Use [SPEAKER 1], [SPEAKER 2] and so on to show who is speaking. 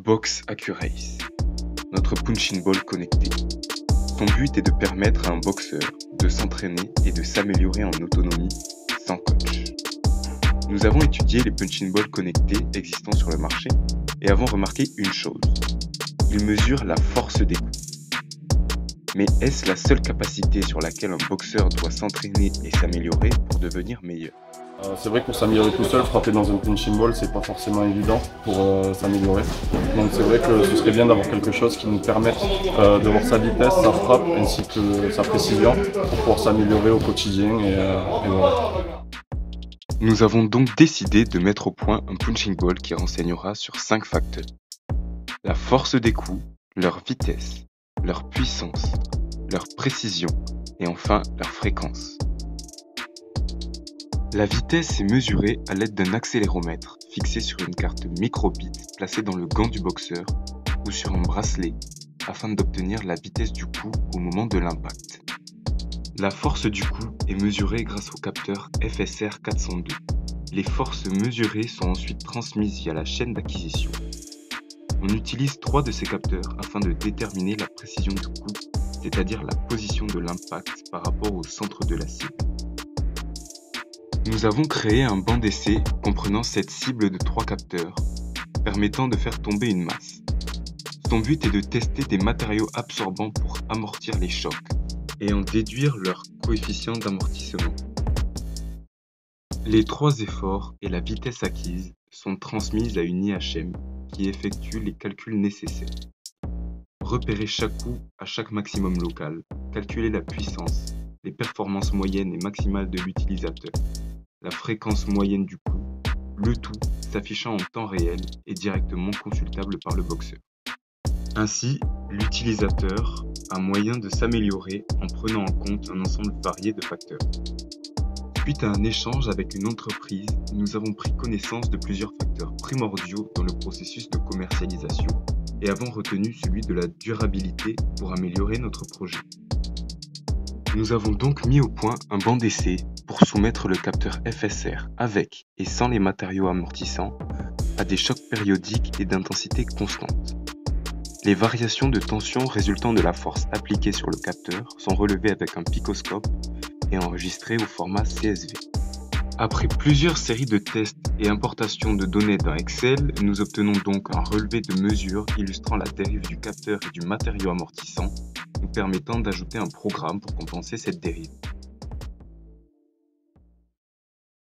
[SPEAKER 1] Box AccuRace, notre punching ball connecté. Son but est de permettre à un boxeur de s'entraîner et de s'améliorer en autonomie sans coach. Nous avons étudié les punching balls connectés existants sur le marché et avons remarqué une chose. Ils mesurent la force des coups. Mais est-ce la seule capacité sur laquelle un boxeur doit s'entraîner et s'améliorer pour devenir meilleur?
[SPEAKER 2] C'est vrai que pour s'améliorer tout seul, frapper dans un punching ball, c'est pas forcément évident pour s'améliorer. Donc c'est vrai que ce serait bien d'avoir quelque chose qui nous permette de voir sa vitesse, sa frappe ainsi que sa précision pour pouvoir s'améliorer au quotidien et voilà.
[SPEAKER 1] Nous avons donc décidé de mettre au point un punching ball qui renseignera sur 5 facteurs. La force des coups, leur vitesse, leur puissance, leur précision et enfin leur fréquence. La vitesse est mesurée à l'aide d'un accéléromètre fixé sur une carte microbit placée dans le gant du boxeur ou sur un bracelet afin d'obtenir la vitesse du coup au moment de l'impact. La force du coup est mesurée grâce au capteur FSR 402. Les forces mesurées sont ensuite transmises via la chaîne d'acquisition. On utilise 3 de ces capteurs afin de déterminer la précision du coup, c'est-à-dire la position de l'impact par rapport au centre de la cible. Nous avons créé un banc d'essai comprenant cette cible de 3 capteurs, permettant de faire tomber une masse. Son but est de tester des matériaux absorbants pour amortir les chocs et en déduire leur coefficient d'amortissement. Les 3 efforts et la vitesse acquise sont transmises à une IHM qui effectue les calculs nécessaires. Repérer chaque coup à chaque maximum local, calculer la puissance, les performances moyennes et maximales de l'utilisateur, la fréquence moyenne du coup, le tout s'affichant en temps réel et directement consultable par le boxeur. Ainsi, l'utilisateur a moyen de s'améliorer en prenant en compte un ensemble varié de facteurs. Suite à un échange avec une entreprise, nous avons pris connaissance de plusieurs facteurs primordiaux dans le processus de commercialisation et avons retenu celui de la durabilité pour améliorer notre projet. Nous avons donc mis au point un banc d'essai pour soumettre le capteur FSR avec et sans les matériaux amortissants à des chocs périodiques et d'intensité constante. Les variations de tension résultant de la force appliquée sur le capteur sont relevées avec un picoscope et enregistrées au format CSV. Après plusieurs séries de tests et importation de données dans Excel, nous obtenons donc un relevé de mesure illustrant la dérive du capteur et du matériau amortissant, nous permettant d'ajouter un programme pour compenser cette dérive.